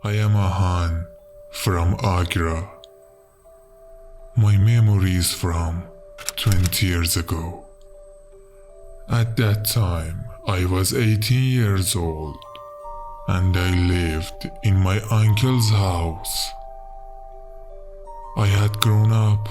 I am Ahan from Agra. My memory is from 20 years ago. At that time, I was 18 years old and I lived in my uncle's house. I had grown up,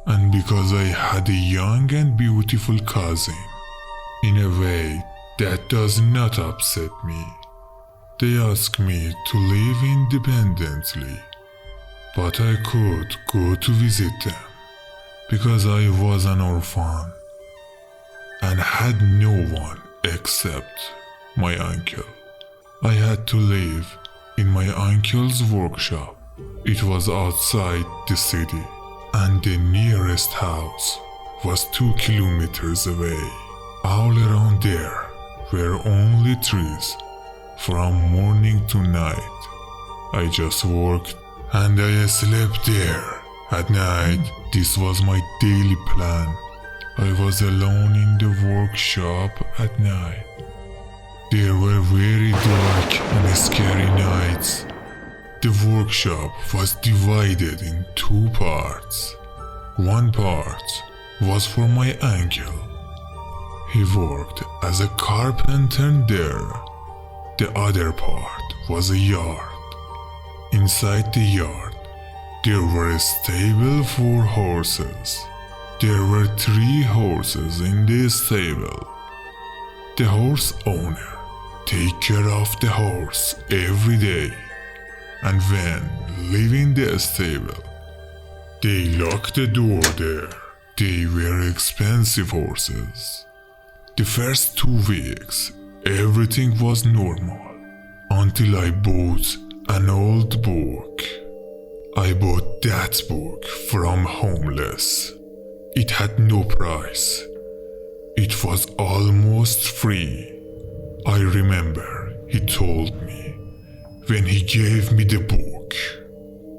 and because I had a young and beautiful cousin, in a way that does not upset me, they asked me to live independently, but I could go to visit them because I was an orphan and had no one except my uncle. I had to live in my uncle's workshop. It was outside the city, and the nearest house was 2 kilometers away. All around there were only trees from morning to night. I just worked and I slept there. At night, this was my daily plan. I was alone in the workshop at night. There were very dark and scary nights. The workshop was divided in 2 parts. One part was for my uncle. He worked as a carpenter there. The other part was a yard. Inside the yard, there were a stable for horses. There were 3 horses in the stable. The horse owner take care of the horse every day, and when leaving the stable, they lock the door there. They were expensive horses. The first 2 weeks, everything was normal until I bought an old book. I bought that book from homeless. It had no price. It was almost free. I remember he told me when he gave me the book,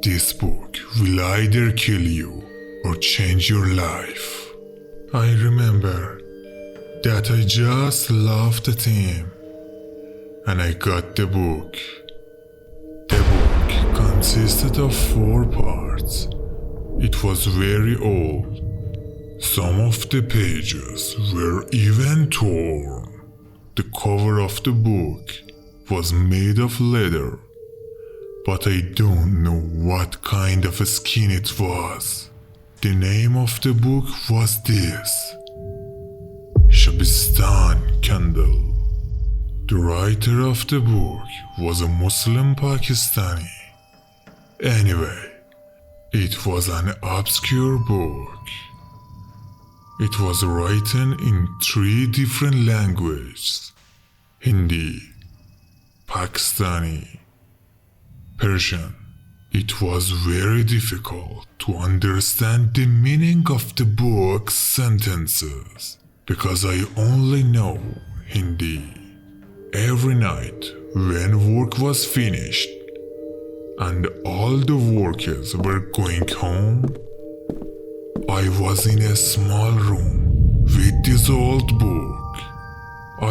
"This book will either kill you or change your life." I remember that I just loved the theme, and I got the book. The book consisted of 4 parts. It was very old. Some of the pages were even torn. The cover of the book was made of leather, but I don't know what kind of a skin it was. The name of the book was this: Shabistan Candle. The writer of the book was a Muslim Pakistani. Anyway, it was an obscure book. It was written in 3 different languages: Hindi, Pakistani, Persian. It was very difficult to understand the meaning of the book's sentences because I only know Hindi. Every night when work was finished and all the workers were going home, I was in a small room with this old book.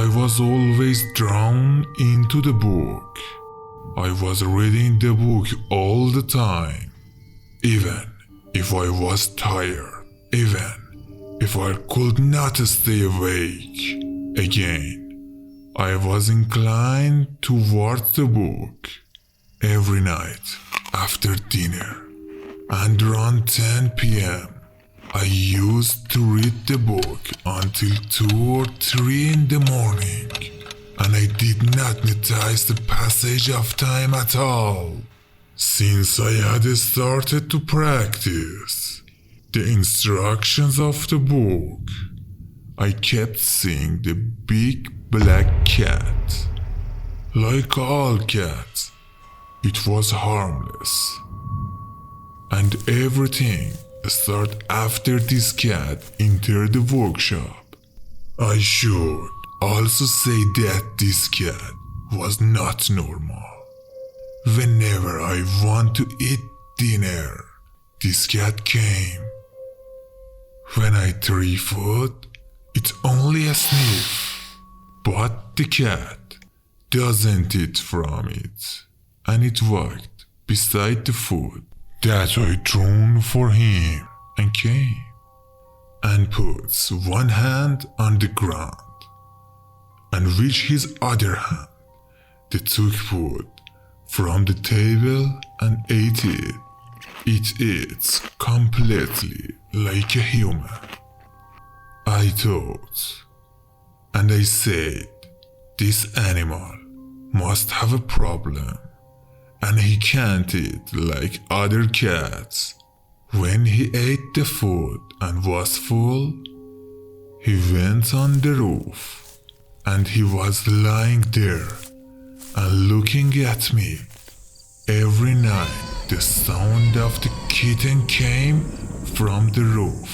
I was always drawn into the book. I was reading the book all the time, even if I was tired, even if I could not stay awake. Again, I was inclined towards the book. Every night after dinner and around 10 p.m., I used to read the book until 2 or 3 in the morning, and I did not notice the passage of time at all. Since I had started to practice the instructions of the book, I kept seeing the big black cat. Like all cats, it was harmless, and everything started after this cat entered the workshop. I should also say that this cat was not normal. Whenever I want to eat dinner, this cat came. When I threw food, it's only a sniff, but the cat doesn't eat from it. and it walked beside the food that I thrown for him and came and puts one hand on the ground and with his other hand they took food from the table and ate it. It eats completely like a human. I thought, and I said, this animal must have a problem, and he can't eat like other cats. When he ate the food and was full, he went on the roof, and he was lying there and looking at me. Every night the sound of the kitten came from the roof,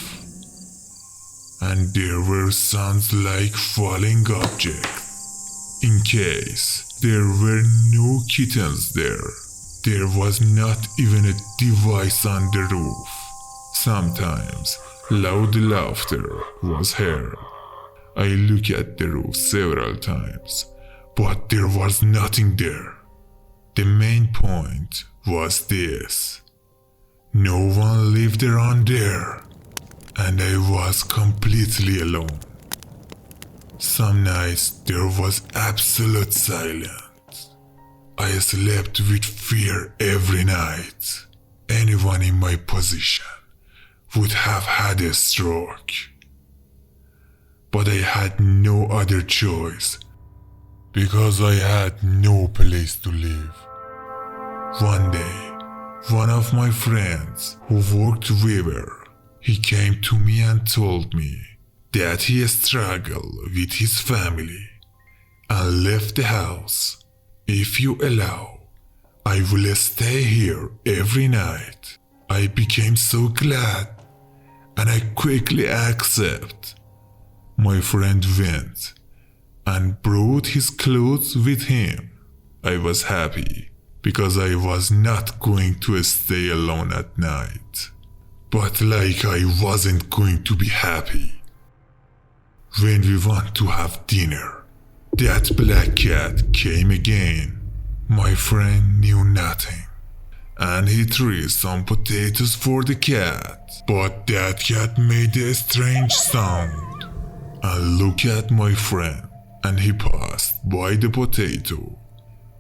and there were sounds like falling objects. In case there were no kittens there was not even a device on the roof. Sometimes loud laughter was heard. I looked at the roof several times, but there was nothing there. The main point was this: no one lived around there, and I was completely alone. Some nights there was absolute silence. I slept with fear every night. Anyone in my position would have had a stroke. But I had no other choice because I had no place to live. One day, one of my friends who worked weaver, he came to me and told me that he struggled with his family and left the house. If you allow, I will stay here every night. I became so glad and I quickly accepted. My friend went and brought his clothes with him. I was happy because I was not going to stay alone at night. But like I wasn't going to be happy. When we went to have dinner, that black cat came again. My friend knew nothing, and he threw some potatoes for the cat. But that cat made a strange sound. I looked at my friend, and he passed by the potato.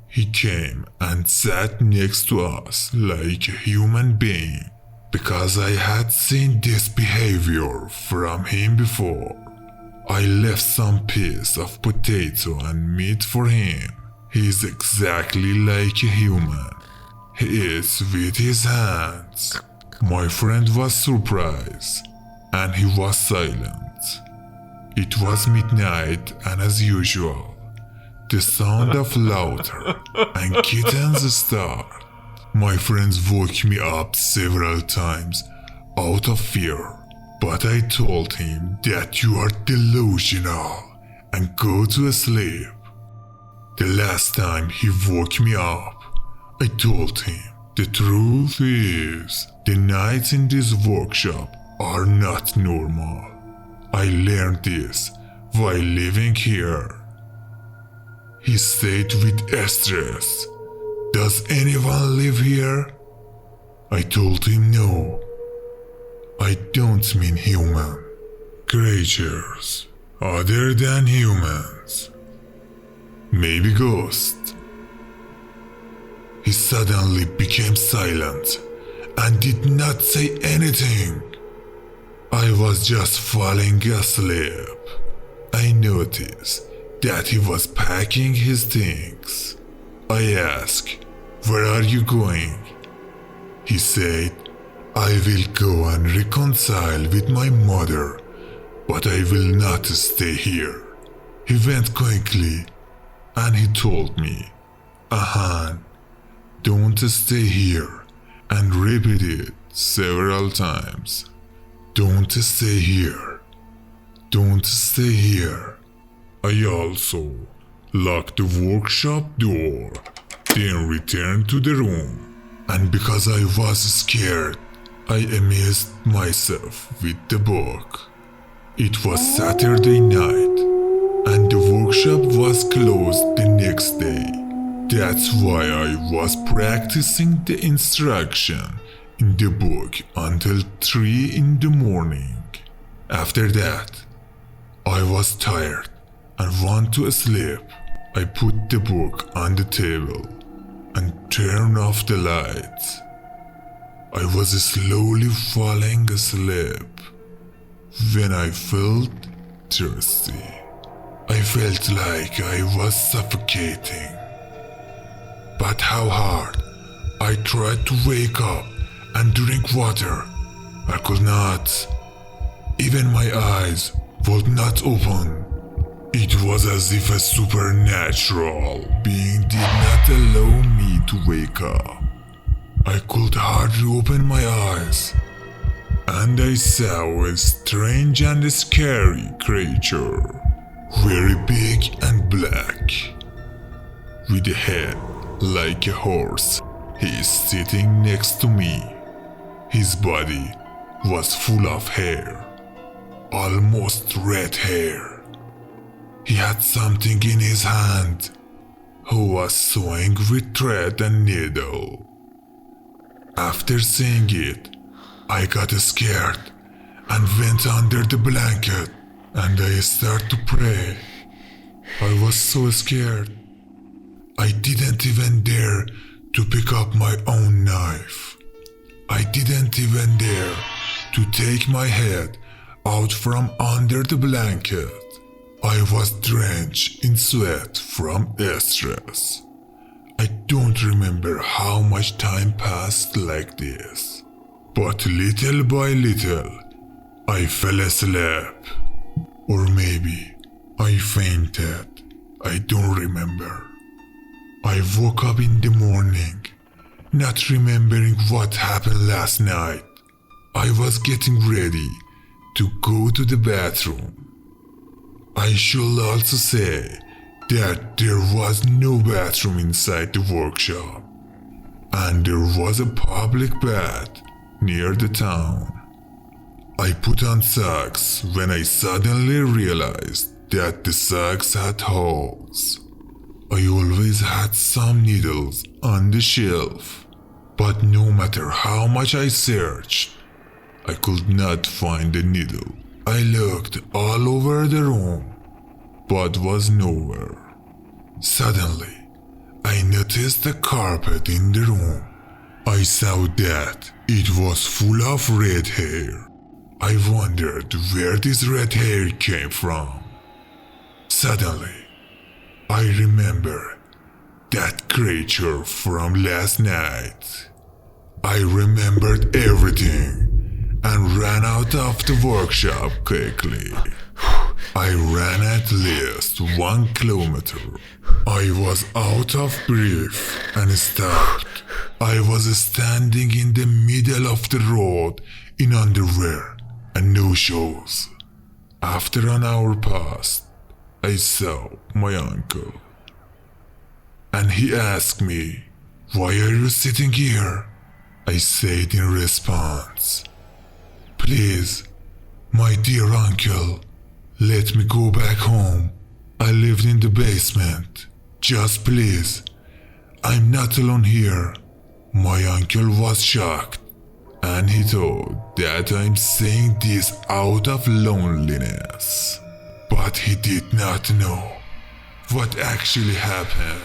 He came and sat next to us like a human being, because I had seen this behavior from him before. I left some piece of potato and meat for him. He is exactly like a human. He eats with his hands. My friend was surprised, and he was silent. It was midnight, and as usual, the sound of laughter and kittens started. My friends woke me up several times out of fear, but I told him that you are delusional and go to sleep. The last time he woke me up, I told him the truth is the nights in this workshop are not normal. I learned this while living here. He said with stress, "Does anyone live here?" I told him no. I don't mean human. Creatures other than humans. Maybe ghosts. He suddenly became silent and did not say anything. I was just falling asleep. I noticed that he was packing his things. I asked, "Where are you going?" He said, "I will go and reconcile with my mother, but I will not stay here." He went quickly and he told me, "Ahan, don't stay here," and repeated several times. "Don't stay here. Don't stay here." I also locked the workshop door, then returned to the room, and because I was scared, I amused myself with the book. It was Saturday night, and the workshop was closed the next day. That's why I was practicing the instruction in the book until 3 in the morning. After that, I was tired and want to sleep. I put the book on the table and turned off the lights. I was slowly falling asleep when I felt thirsty. I felt like I was suffocating. But how hard I tried to wake up and drink water, I could not. Even my eyes would not open. It was as if a supernatural being did not allow me to wake up. I could hardly open my eyes, and I saw a strange and scary creature, very big and black, with a head like a horse. He is sitting next to me. His body was full of hair, almost red hair. He had something in his hand. He was sewing with thread and needle. After seeing it, I got scared and went under the blanket and I started to pray. I was so scared. I didn't even dare to pick up my own knife. I didn't even dare to take my head out from under the blanket. I was drenched in sweat from stress. I don't remember how much time passed like this, but little by little, I fell asleep. Or maybe I fainted. I don't remember. I woke up in the morning, not remembering what happened last night. I was getting ready to go to the bathroom. I should also say that there was no bathroom inside the workshop, and there was a public bath near the town. I put on socks when I suddenly realized that the socks had holes. I always had some needles on the shelf, but no matter how much I searched, I could not find the needle. I looked all over the room, but was nowhere. Suddenly, I noticed the carpet in the room. I saw that it was full of red hair. I wondered where this red hair came from. Suddenly, I remembered that creature from last night. I remembered everything and ran out of the workshop quickly. I ran at least 1 kilometer. I was out of breath and stopped. I was standing in the middle of the road in underwear and no shoes. After an hour passed, I saw my uncle. And he asked me, "Why are you sitting here?" I said in response, "Please, my dear uncle, let me go back home. I lived in the basement. Just please. I'm not alone here." My uncle was shocked, and he thought that I'm saying this out of loneliness. But he did not know what actually happened.